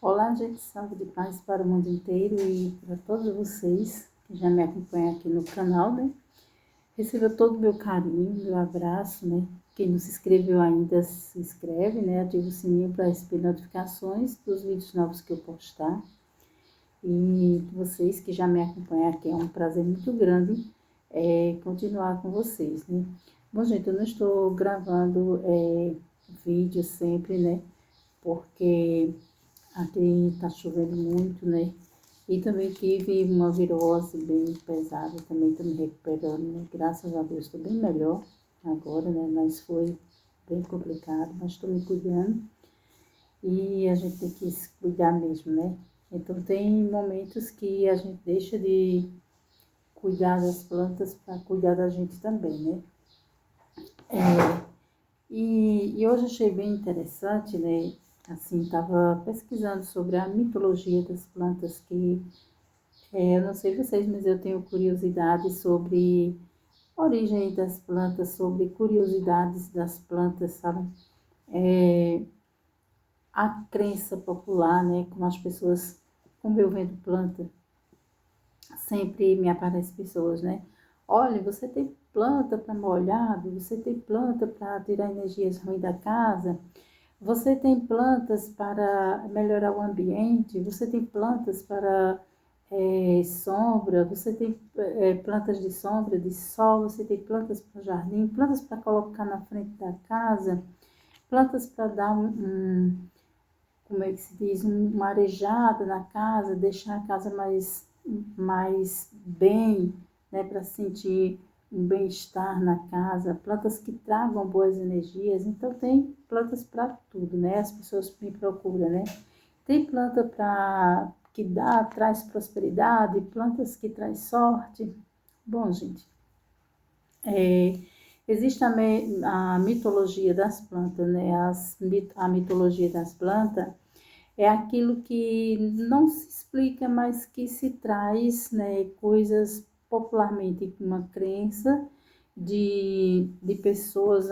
Olá, gente, salve de paz para o mundo inteiro e para todos vocês que já me acompanham aqui no canal, né? Receba todo o meu carinho, meu abraço, né? Quem não se inscreveu ainda, se inscreve, né? Ativa o sininho para receber notificações dos vídeos novos que eu postar. E vocês que já me acompanham aqui, é um prazer muito grande continuar com vocês, né? Bom, gente, eu não estou gravando vídeo sempre, né? Porque aqui tá chovendo muito, né? E também tive uma virose bem pesada, também tô me recuperando, né? Graças a Deus estou bem melhor agora, né? Mas foi bem complicado, mas estou me cuidando. E a gente tem que se cuidar mesmo, né? Então tem momentos que a gente deixa de cuidar das plantas para cuidar da gente também, né? E hoje achei bem interessante, né? Assim, estava pesquisando sobre a mitologia das plantas, que eu não sei vocês, mas eu tenho curiosidade sobre a origem das plantas, sobre curiosidades das plantas, sabe? A crença popular, né? Como as pessoas, como eu vendo planta, sempre me aparecem pessoas, né? Olha, você tem planta para molhado, você tem planta para tirar energias ruins da casa, você tem plantas para melhorar o ambiente, você tem plantas para sombra, você tem plantas de sombra, de sol, você tem plantas para jardim, plantas para colocar na frente da casa, plantas para dar como é que se diz, uma arejada na casa, deixar a casa mais bem, né, para sentir um bem-estar na casa, plantas que tragam boas energias. Então tem plantas para tudo, né? As pessoas me procuram, né? Tem planta para que traz prosperidade, plantas que traz sorte. Bom, gente, existe a mitologia das plantas, né? A mitologia das plantas é aquilo que não se explica, mas que se traz, né, coisas popularmente, uma crença de pessoas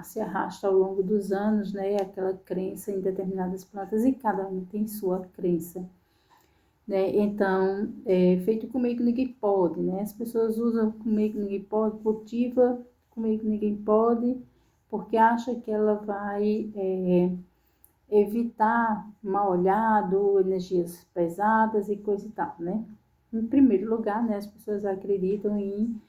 se arrasta ao longo dos anos, né, aquela crença em determinadas plantas e cada um tem sua crença. Né? Então, feito comigo ninguém pode, né? As pessoas usam comigo ninguém pode, cultiva comigo ninguém pode, porque acha que ela vai evitar mal olhado, energias pesadas e coisa e tal, né? Em primeiro lugar, né, as pessoas acreditam em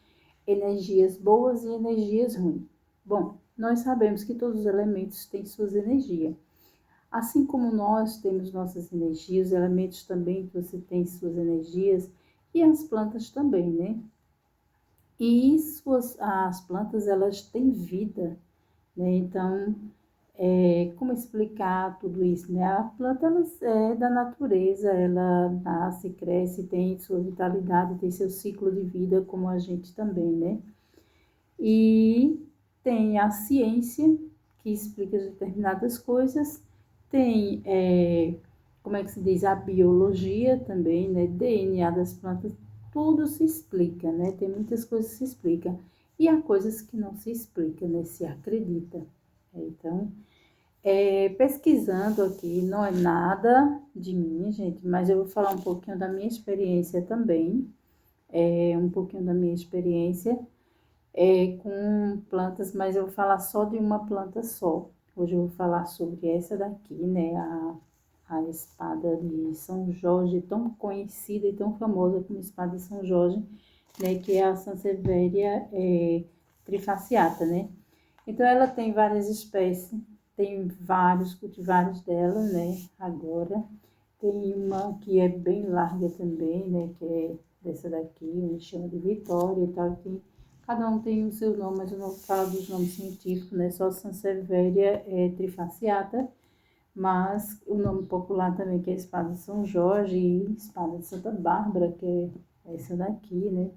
energias boas e energias ruins. Bom, nós sabemos que todos os elementos têm suas energias. Assim como nós temos nossas energias, os elementos também você tem suas energias e as plantas também, né? E as plantas, elas têm vida, né? Então, como explicar tudo isso, né? A planta, ela é da natureza, ela nasce, cresce, tem sua vitalidade, tem seu ciclo de vida, como a gente também, né? E tem a ciência, que explica determinadas coisas, tem, como é que se diz, a biologia também, né? DNA das plantas, tudo se explica, né? Tem muitas coisas que se explicam. E há coisas que não se explicam, né? Se acredita. Então, pesquisando aqui, não é nada de mim, gente, mas eu vou falar um pouquinho da minha experiência também, um pouquinho da minha experiência com plantas, mas eu vou falar só de uma planta só. Hoje eu vou falar sobre essa daqui, né, a espada de São Jorge, tão conhecida e tão famosa como espada de São Jorge, né, que é a Sansevieria trifasciata, né. Então ela tem várias espécies, tem vários cultivares dela, né, agora. Tem uma que é bem larga também, né, que é dessa daqui, a gente chama de Vitória e tal, cada um tem o seu nome, mas eu não falo dos nomes científicos, né, só Sansevieria trifasciata, mas o nome popular também, que é espada de São Jorge e espada de Santa Bárbara, que é essa daqui, né.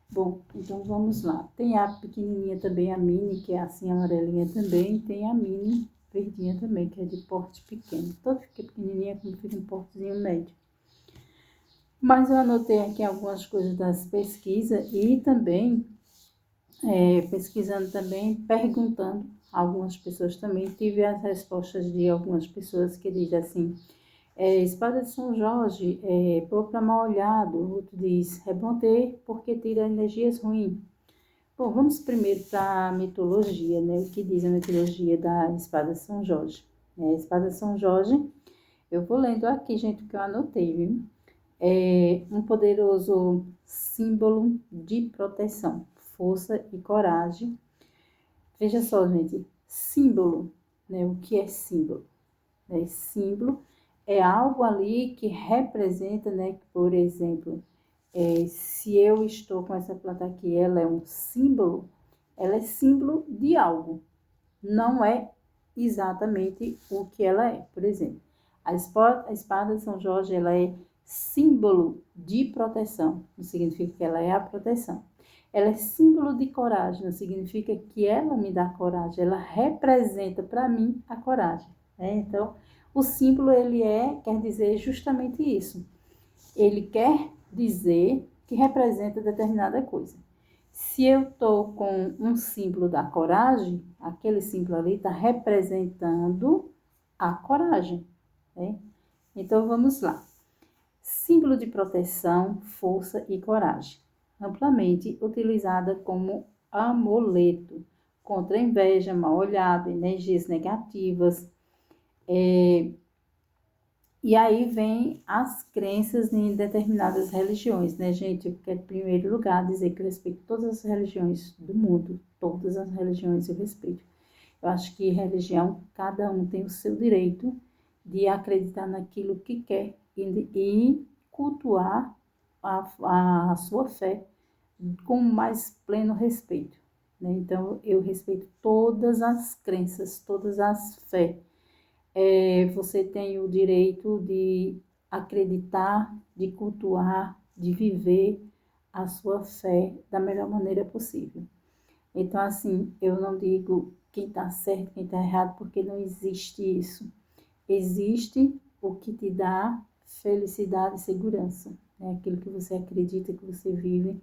Bom, então vamos lá. Tem a pequenininha também, a mini, que é assim amarelinha também. Tem a mini verdinha também, que é de porte pequeno. Toda fica pequenininha, como fica um portezinho médio. Mas eu anotei aqui algumas coisas das pesquisas e também, pesquisando também, perguntando a algumas pessoas também. Tive as respostas de algumas pessoas que dizem assim, Espada de São Jorge, pôr para mal olhado. O outro diz, é bom ter porque tira energias ruins. Bom, vamos primeiro para a mitologia, né? O que diz a mitologia da espada de São Jorge? A espada de São Jorge, eu vou lendo aqui, gente, o que eu anotei, viu? É um poderoso símbolo de proteção, força e coragem. Veja só, gente, símbolo, né? O que é símbolo? Símbolo é algo ali que representa, né? Por exemplo, se eu estou com essa planta aqui, ela é um símbolo, ela é símbolo de algo, não é exatamente o que ela é. Por exemplo, a espada de São Jorge, ela é símbolo de proteção, não significa que ela é a proteção. Ela é símbolo de coragem, não significa que ela me dá coragem, ela representa para mim a coragem, né? Então, o símbolo, quer dizer justamente isso. Ele quer dizer que representa determinada coisa. Se eu estou com um símbolo da coragem, aquele símbolo ali está representando a coragem, né? Então, vamos lá. Símbolo de proteção, força e coragem. Amplamente utilizada como amuleto contra inveja, mal olhado, energias negativas. E aí vem as crenças em determinadas religiões, né, gente? Eu quero, em primeiro lugar, dizer que eu respeito todas as religiões do mundo, todas as religiões eu respeito. Eu acho que religião, cada um tem o seu direito de acreditar naquilo que quer e cultuar a sua fé com mais pleno respeito, né? Então, eu respeito todas as crenças, todas as fés. Você tem o direito de acreditar, de cultuar, de viver a sua fé da melhor maneira possível. Então, assim, eu não digo quem está certo, quem está errado, porque não existe isso. Existe o que te dá felicidade e segurança, né? Aquilo que você acredita, que você vive.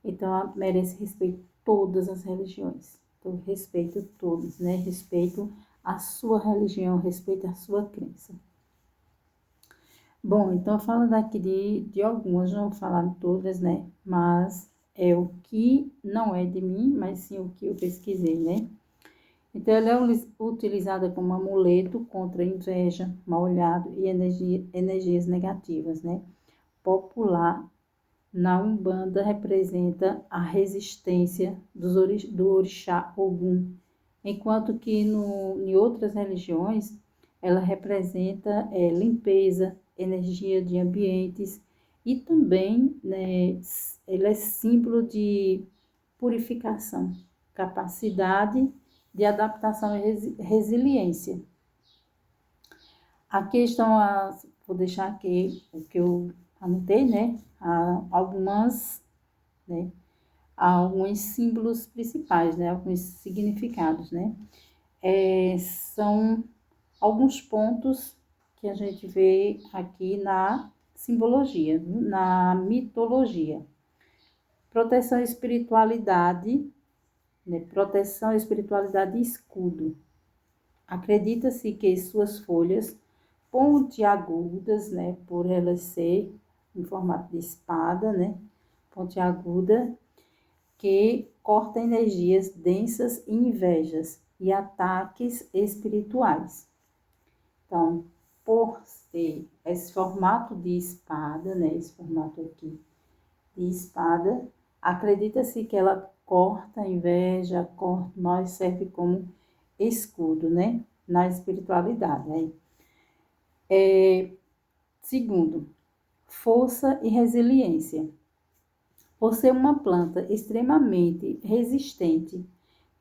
Então, merece respeito todas as religiões. Então, respeito todos, né? Respeito a sua religião, respeito a sua crença. Bom, então falando aqui de algumas, não vou falar de todas, né? Mas é o que não é de mim, mas sim o que eu pesquisei, né? Então, ela é utilizada como amuleto contra inveja, mal-olhado e energias negativas, né? Popular, na Umbanda, representa a resistência do orixá Ogum, enquanto que em outras religiões, ela representa limpeza, energia de ambientes e também, né, ela é símbolo de purificação, capacidade de adaptação e resiliência. Aqui estão vou deixar aqui o que eu anotei, né? Alguns símbolos principais, né? Alguns significados, né? São alguns pontos que a gente vê aqui na simbologia, na mitologia. Proteção e espiritualidade, né? Proteção, espiritualidade e escudo. Acredita-se que suas folhas pontiagudas, né, por elas ser em formato de espada, né, pontiaguda, que corta energias densas e invejas e ataques espirituais. Então, por ser esse formato de espada, né, esse formato aqui de espada, acredita-se que ela corta a inveja, corta, nós serve como escudo, né, na espiritualidade, né? Segundo, força e resiliência. Por ser uma planta extremamente resistente,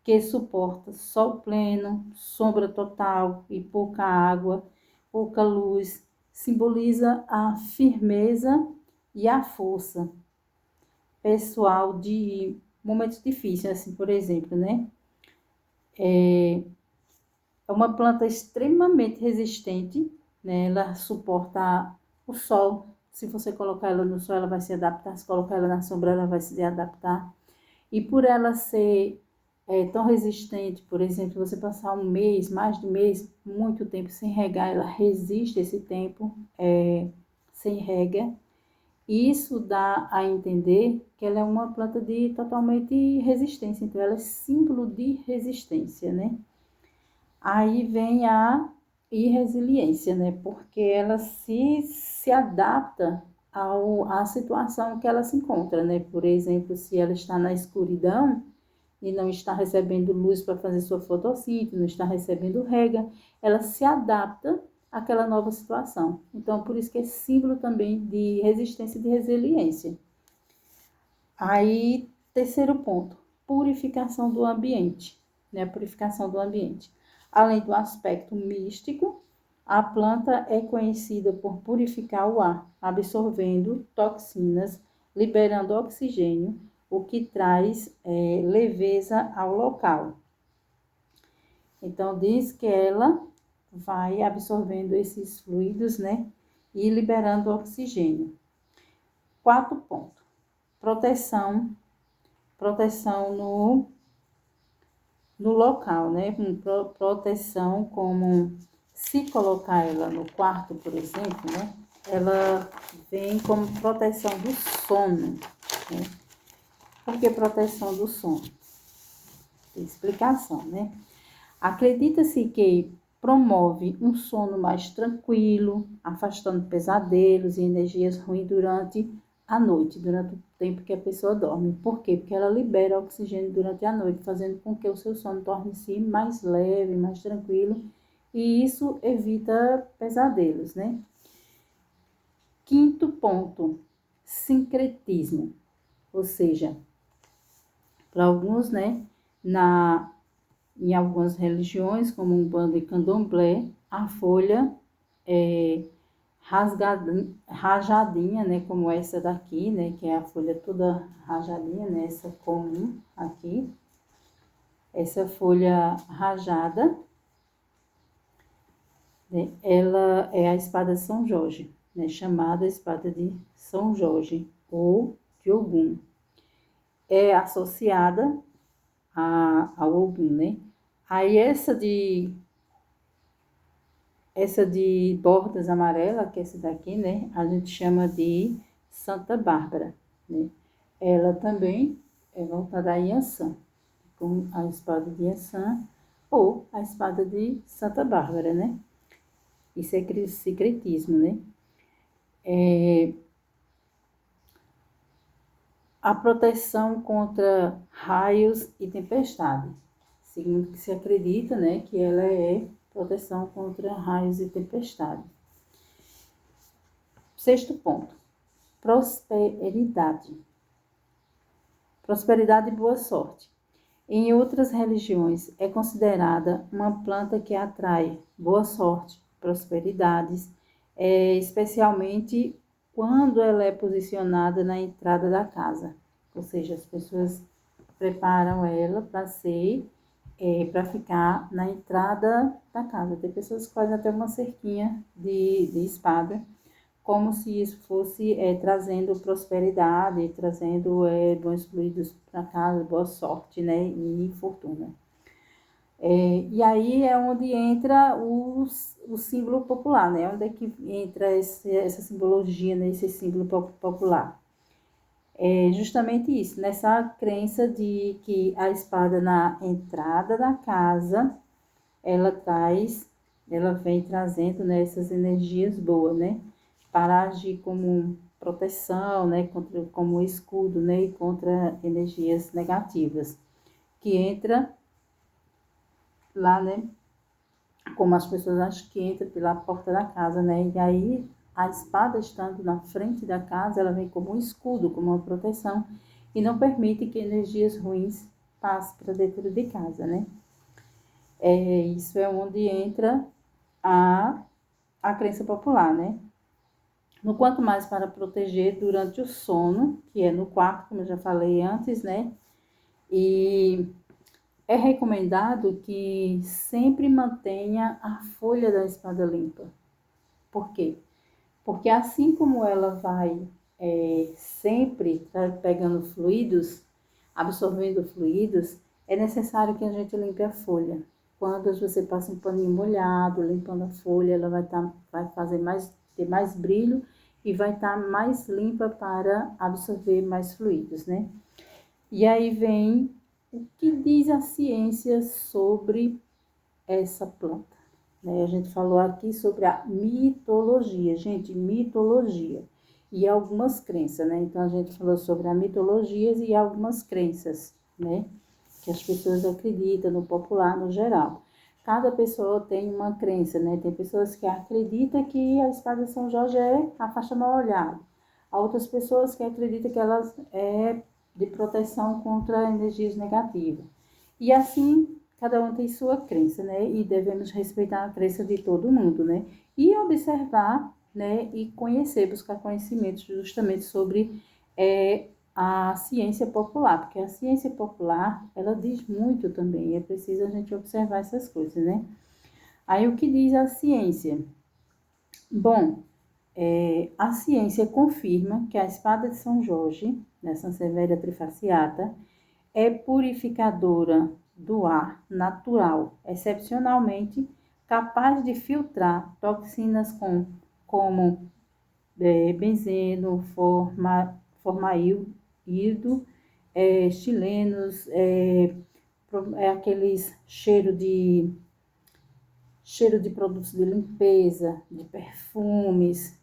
que suporta sol pleno, sombra total e pouca água, pouca luz, simboliza a firmeza e a força pessoal de momentos difíceis, assim, por exemplo, né? É uma planta extremamente resistente, né? Ela suporta o sol. Se você colocar ela no sol, ela vai se adaptar. Se colocar ela na sombra, ela vai se adaptar. E por ela ser é tão resistente, por exemplo, você passar um mês, mais de um mês, muito tempo sem regar, ela resiste esse tempo sem rega. Isso dá a entender que ela é uma planta de totalmente resistência, então ela é símbolo de resistência, né? Aí vem a irresiliência, né? Porque ela se adapta à situação que ela se encontra, né? Por exemplo, se ela está na escuridão e não está recebendo luz para fazer sua fotossíntese, não está recebendo rega, ela se adapta àquela nova situação. Então, por isso que é símbolo também de resistência e de resiliência. Aí, terceiro ponto, purificação do ambiente, né? A purificação do ambiente. Além do aspecto místico, a planta é conhecida por purificar o ar, absorvendo toxinas, liberando oxigênio, o que traz leveza ao local. Então, diz que ela vai absorvendo esses fluidos, né? E liberando oxigênio. Quarto ponto, proteção no local, né? Proteção como se colocar ela no quarto, por exemplo, né? Ela vem como proteção do sono, né? Por que proteção do sono? Tem explicação, né? Acredita-se que promove um sono mais tranquilo, afastando pesadelos e energias ruins durante a noite, durante o tempo que a pessoa dorme. Por quê? Porque ela libera oxigênio durante a noite, fazendo com que o seu sono torne-se mais leve, mais tranquilo, e isso evita pesadelos, né? Quinto ponto, sincretismo, ou seja, para alguns, né, em algumas religiões, como Umbanda e Candomblé, a folha é rajadinha, né, como essa daqui, né, que é a folha toda rajadinha, né, essa comum aqui. Essa folha rajada, né, ela é a espada de São Jorge, né, chamada espada de São Jorge ou de Ogum. É associada ao Ogum, né? Aí essa de bordas amarelas, que é essa daqui, né? A gente chama de Santa Bárbara, né? Ela também é voltada a Iansã, com a espada de Iansã ou a espada de Santa Bárbara, né? Isso é secretismo, né? A proteção contra raios e tempestade. Segundo que se acredita, né, que ela é proteção contra raios e tempestade. Sexto ponto, prosperidade. Prosperidade e boa sorte. Em outras religiões, é considerada uma planta que atrai boa sorte, prosperidades, especialmente quando ela é posicionada na entrada da casa. Ou seja, as pessoas preparam ela para ficar na entrada da casa. Tem pessoas que fazem até uma cerquinha de espada, como se isso fosse trazendo prosperidade, trazendo bons fluidos para casa, boa sorte, né, e fortuna. E aí é onde entra o símbolo popular, né, onde é que entra essa simbologia, né, esse símbolo popular. É justamente isso, nessa crença de que a espada na entrada da casa, ela vem trazendo, né, essas energias boas, né, para agir como proteção, né, como escudo, né, e contra energias negativas, que entra lá, né, como as pessoas acham que entra pela porta da casa, né, e aí a espada estando na frente da casa, ela vem como um escudo, como uma proteção, e não permite que energias ruins passem para dentro de casa, né. Isso é onde entra a crença popular, né. No quanto mais para proteger durante o sono, que é no quarto, como eu já falei antes, né? E é recomendado que sempre mantenha a folha da espada limpa. Por quê? Porque assim como ela vai sempre pegando fluidos, absorvendo fluidos, é necessário que a gente limpe a folha. Quando você passa um paninho molhado, limpando a folha, ela vai fazer ter mais brilho e vai estar mais limpa para absorver mais fluidos, né? E aí vem o que diz a ciência sobre essa planta, né? A gente falou aqui sobre a mitologia, gente, mitologia e algumas crenças, né? Então a gente falou sobre a mitologia e algumas crenças, né? Que as pessoas acreditam no popular no geral. Cada pessoa tem uma crença, né? Tem pessoas que acreditam que a espada de São Jorge é a faixa mal olhada. Há outras pessoas que acreditam que ela é de proteção contra energias negativas. E assim, cada um tem sua crença, né? E devemos respeitar a crença de todo mundo, né? E observar, né? E conhecer, buscar conhecimentos justamente sobre a ciência popular, porque a ciência popular, ela diz muito também, é preciso a gente observar essas coisas, né? Aí o que diz a ciência? Bom, a ciência confirma que a espada de São Jorge, né, Sansevieria trifaciata, é purificadora do ar natural, excepcionalmente capaz de filtrar toxinas como benzeno, formaldeído, estilenos, aqueles cheiro de produtos de limpeza, de perfumes,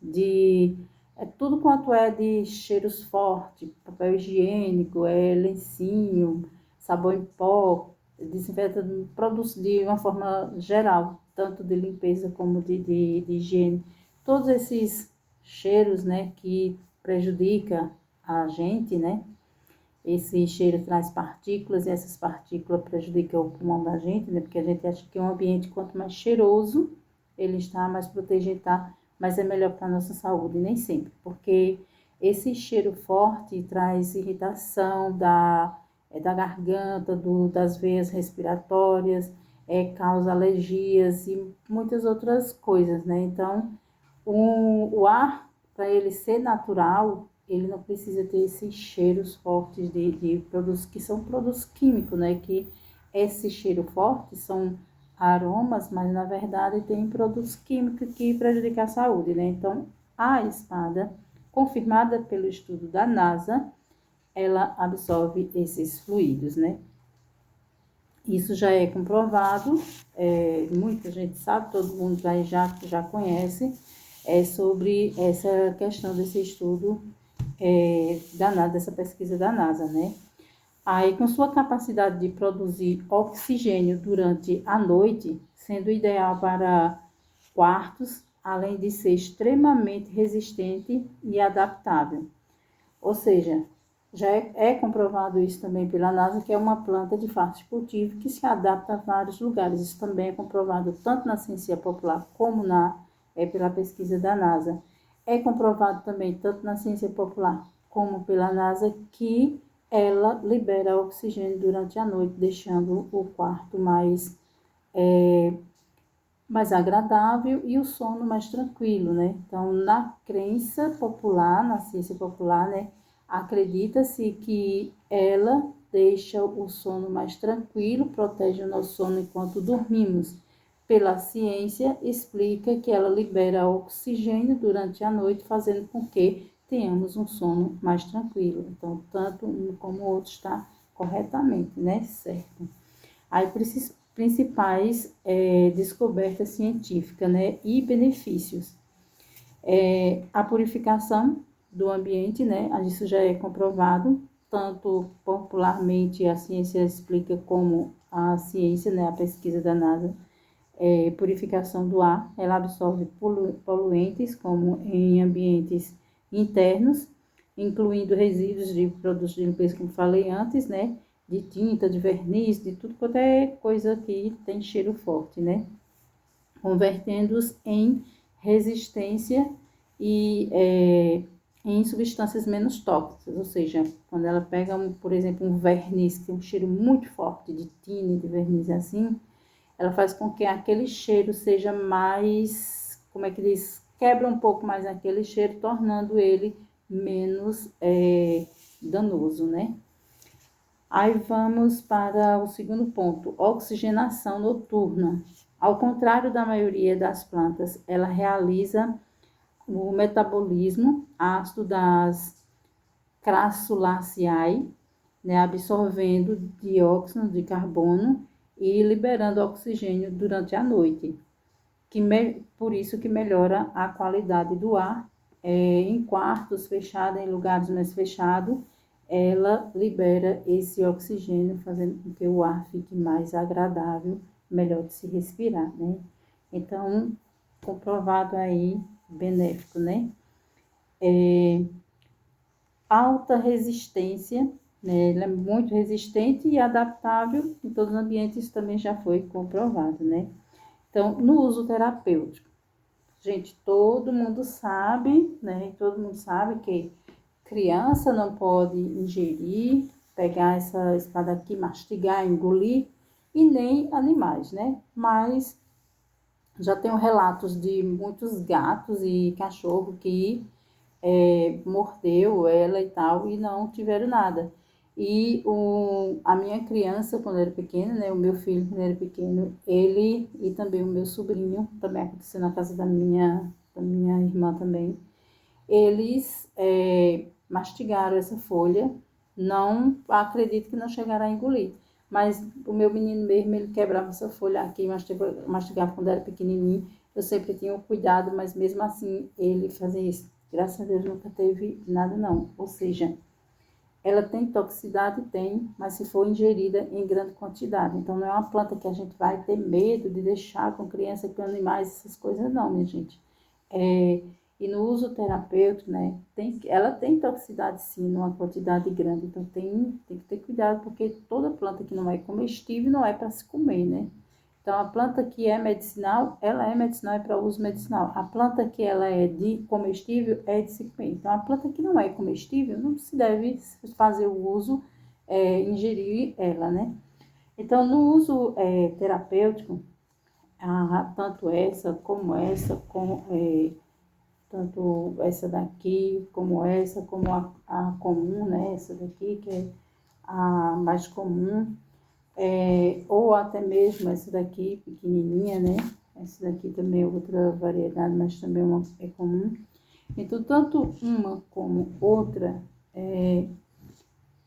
tudo quanto é de cheiros fortes, papel higiênico, lencinho, sabão em pó, desinfeta produtos de uma forma geral, tanto de limpeza como de higiene. Todos esses cheiros, né, que prejudica a gente, né? Esse cheiro traz partículas e essas partículas prejudicam o pulmão da gente, né? Porque a gente acha que um ambiente, quanto mais cheiroso ele está, mais protegido está, mas é melhor para a nossa saúde, nem sempre. Porque esse cheiro forte traz irritação da garganta, das veias respiratórias, causa alergias e muitas outras coisas, né? Então, o ar, para ele ser natural, ele não precisa ter esses cheiros fortes de produtos que são produtos químicos, né? Que esse cheiro forte são aromas, mas na verdade tem produtos químicos que prejudicam a saúde, né? Então, a espada, confirmada pelo estudo da NASA, ela absorve esses fluidos, né? Isso já é comprovado, muita gente sabe, todo mundo já conhece, sobre essa questão desse estudo dessa pesquisa da NASA, né? Aí, com sua capacidade de produzir oxigênio durante a noite, sendo ideal para quartos, além de ser extremamente resistente e adaptável. Ou seja, já é comprovado isso também pela NASA, que é uma planta de fácil cultivo que se adapta a vários lugares. Isso também é comprovado tanto na ciência popular como pela pesquisa da NASA. É comprovado também, tanto na ciência popular como pela NASA, que ela libera oxigênio durante a noite, deixando o quarto mais agradável e o sono mais tranquilo, né? Então, na crença popular, na ciência popular, né, acredita-se que ela deixa o sono mais tranquilo, protege o nosso sono enquanto dormimos. Pela ciência, explica que ela libera oxigênio durante a noite, fazendo com que tenhamos um sono mais tranquilo. Então, tanto um como o outro está corretamente, né? Certo. Aí, principais descobertas científicas, né? E benefícios. A purificação do ambiente, né? Isso já é comprovado, tanto popularmente a ciência explica como a ciência, né? A pesquisa da NASA. Purificação do ar, ela absorve poluentes como em ambientes internos, incluindo resíduos de produtos de limpeza, como falei antes, né? De tinta, de verniz, de tudo quanto é coisa que tem cheiro forte, né? Convertendo-os em resistência e em substâncias menos tóxicas, ou seja, quando ela pega, por exemplo, um verniz que tem um cheiro muito forte de tinta, de verniz assim, ela faz com que aquele cheiro seja mais, como é que diz, quebra um pouco mais aquele cheiro, tornando ele menos danoso, né? Aí vamos para o segundo ponto, oxigenação noturna. Ao contrário da maioria das plantas, ela realiza o metabolismo ácido das Crassulaceae, né, absorvendo dióxido de carbono e liberando oxigênio durante a noite, por isso que melhora a qualidade do ar. Em quartos fechados, em lugares mais fechados, ela libera esse oxigênio, fazendo com que o ar fique mais agradável, melhor de se respirar, né? Então, comprovado aí, benéfico, né? Alta resistência, né? Ele é muito resistente e adaptável em todos os ambientes, também já foi comprovado, né? Então, no uso terapêutico, gente, todo mundo sabe, né? Todo mundo sabe que criança não pode ingerir, pegar essa espada aqui, mastigar, engolir, e nem animais, né? Mas já tenho relatos de muitos gatos e cachorro que mordeu ela e tal, e não tiveram nada. E a minha criança, quando era pequena, né, o meu filho, quando era pequeno, ele e também o meu sobrinho, também aconteceu na casa da minha irmã também, eles mastigaram essa folha, não acredito que não chegaram a engolir. Mas o meu menino mesmo, ele quebrava essa folha aqui, mastigava quando era pequenininho. Eu sempre tinha um cuidado, mas mesmo assim ele fazia isso. Graças a Deus nunca teve nada não. Ou seja, ela tem toxicidade? Tem, mas se for ingerida em grande quantidade. Então não é uma planta que a gente vai ter medo de deixar com criança, com animais, essas coisas não, minha gente. E no uso terapêutico, né, ela tem toxicidade sim, numa quantidade grande, então tem que ter cuidado, porque toda planta que não é comestível não é para se comer, né? Então, a planta que é medicinal, ela é medicinal, é para uso medicinal. A planta que ela é de comestível é de se comer. Então, a planta que não é comestível, não se deve fazer o uso, ingerir ela, né? Então, no uso terapêutico, tanto essa como essa, tanto essa daqui como a comum, né? Essa daqui que é a mais comum, ou até mesmo essa daqui pequenininha, né? Essa daqui também é outra variedade, mas também é comum. Então, tanto uma como outra,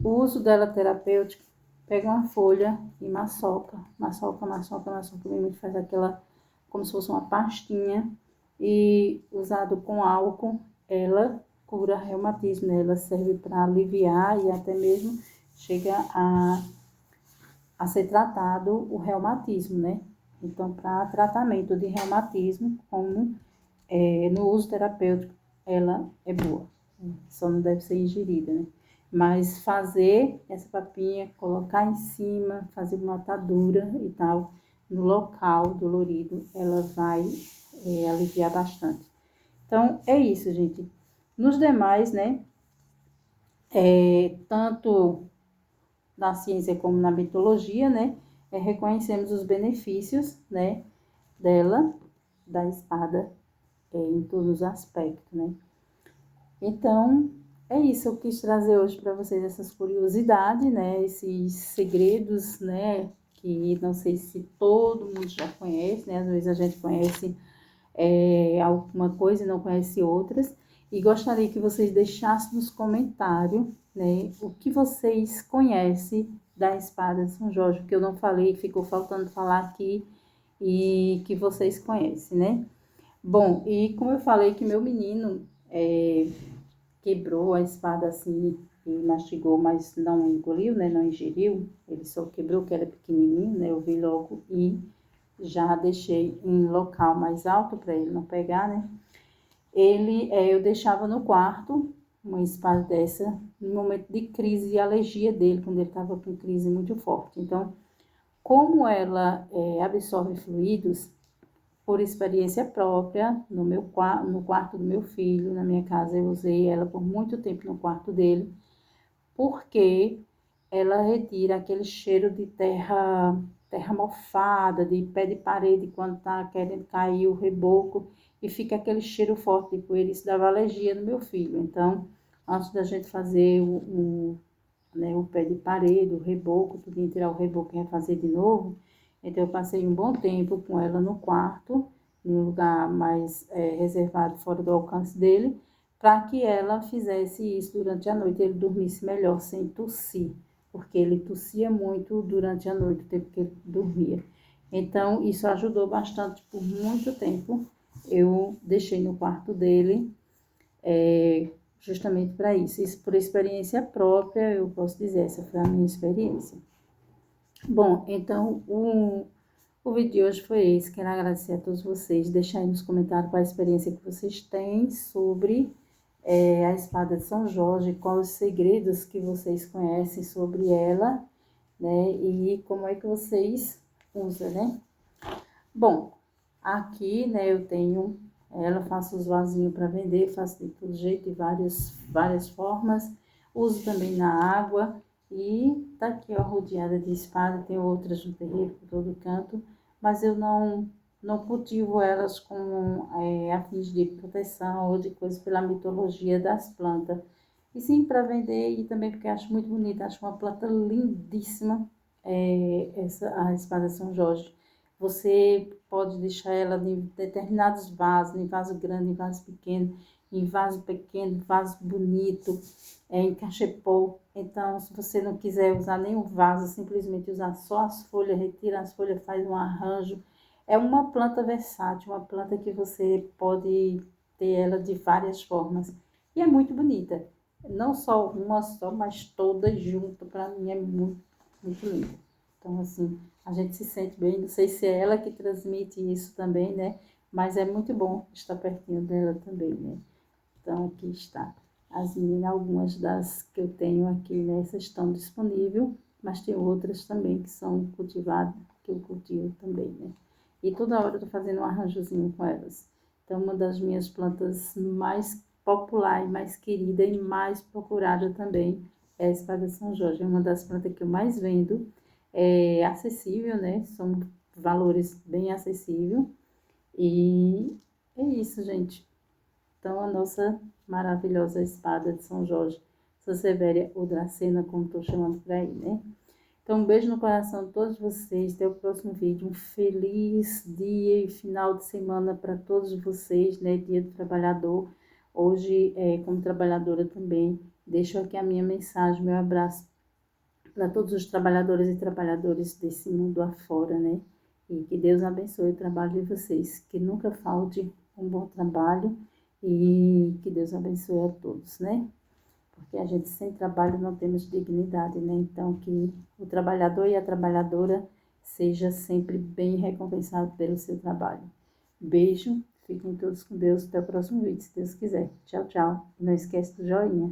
o uso dela terapêutico, pega uma folha e maçoca, mesmo, faz aquela, como se fosse uma pastinha, e usado com álcool, ela cura reumatismo, né? Ela serve para aliviar e até mesmo chega a ser tratado o reumatismo, né? Então, para tratamento de reumatismo, como no uso terapêutico, ela é boa, só não deve ser ingerida, né? Mas fazer essa papinha, colocar em cima, fazer uma atadura e tal, no local dolorido, ela vai aliviar bastante. Então, é isso, gente. Nos demais, né, tanto na ciência como na mitologia, né, reconhecemos os benefícios, né, dela, da espada, em todos os aspectos, né. Então, é isso, eu quis trazer hoje para vocês essas curiosidades, né, esses segredos, né, que não sei se todo mundo já conhece, né, às vezes a gente conhece alguma coisa e não conhece outras, e gostaria que vocês deixassem nos comentários, né, o que vocês conhecem da espada de São Jorge, que eu não falei, ficou faltando falar aqui, e que vocês conhecem, né. Bom, e como eu falei que meu menino quebrou a espada assim e mastigou, mas não engoliu, né, não ingeriu, ele só quebrou que era pequenininho, né, eu vi logo e já deixei em local mais alto para ele não pegar, né. Eu deixava no quarto uma espada dessa no momento de crise e alergia dele, quando ele estava com crise muito forte. Então, como ela absorve fluidos, por experiência própria, no quarto do meu filho, na minha casa, eu usei ela por muito tempo no quarto dele, porque ela retira aquele cheiro de terra mofada, de pé de parede, quando está querendo cair o reboco, e fica aquele cheiro forte de poeira, isso dava alergia no meu filho. Então, antes da gente fazer né, o pé de parede, o reboco, tudo, tirar o reboco e refazer de novo. Então, eu passei um bom tempo com ela no quarto, em um lugar mais reservado, fora do alcance dele, para que ela fizesse isso durante a noite, ele dormisse melhor, sem tossir, porque ele tossia muito durante a noite, o tempo que ele dormia. Então, isso ajudou bastante por muito tempo. Eu deixei no quarto dele, justamente para isso. Isso por experiência própria, eu posso dizer, essa foi a minha experiência. Bom, então, o vídeo de hoje foi esse. Quero agradecer a todos vocês. Deixar aí nos comentários qual a experiência que vocês têm sobre a espada de São Jorge, quais os segredos que vocês conhecem sobre ela, né? E como é que vocês usam, né? Bom, aqui, né, eu tenho ela, faço os vasinhos para vender, faço de todo jeito, de várias formas. Uso também na água. E tá aqui, ó, rodeada de espada. Tem outras no terreiro, por todo canto. Mas eu não cultivo elas com a fins de proteção ou de coisa pela mitologia das plantas. E sim, para vender e também porque acho muito bonita. Acho uma planta lindíssima, a espada São Jorge. Você pode deixar ela em determinados vasos, em vaso grande, em vaso pequeno, vaso bonito, em cachepô. Então, se você não quiser usar nenhum vaso, simplesmente usar só as folhas, retira as folhas, faz um arranjo. É uma planta versátil, uma planta que você pode ter ela de várias formas. E é muito bonita. Não só uma só, mas todas juntas. Para mim é muito, muito linda. Então, assim, a gente se sente bem. Não sei se é ela que transmite isso também, né? Mas é muito bom estar pertinho dela também, né? Então, aqui está. As meninas, algumas das que eu tenho aqui, né? Essas estão disponíveis, mas tem outras também que são cultivadas, que eu cultivo também, né? E toda hora eu tô fazendo um arranjozinho com elas. Então, uma das minhas plantas mais popular e mais querida e mais procurada também é a espada São Jorge. É uma das plantas que eu mais vendo. É acessível, né? São valores bem acessíveis. E é isso, gente. Então, a nossa maravilhosa espada de São Jorge, Sansevéria ou Dracena, como estou chamando por aí, né? Então, um beijo no coração de todos vocês. Até o próximo vídeo. Um feliz dia e final de semana para todos vocês, né? Dia do Trabalhador. Hoje, como trabalhadora também, deixo aqui a minha mensagem, meu abraço para todos os trabalhadores e trabalhadoras desse mundo afora, né? E que Deus abençoe o trabalho de vocês. Que nunca falte um bom trabalho e que Deus abençoe a todos, né? Porque a gente sem trabalho não temos dignidade, né? Então, que o trabalhador e a trabalhadora seja sempre bem recompensado pelo seu trabalho. Beijo, fiquem todos com Deus, até o próximo vídeo, se Deus quiser. Tchau, tchau. Não esquece do joinha.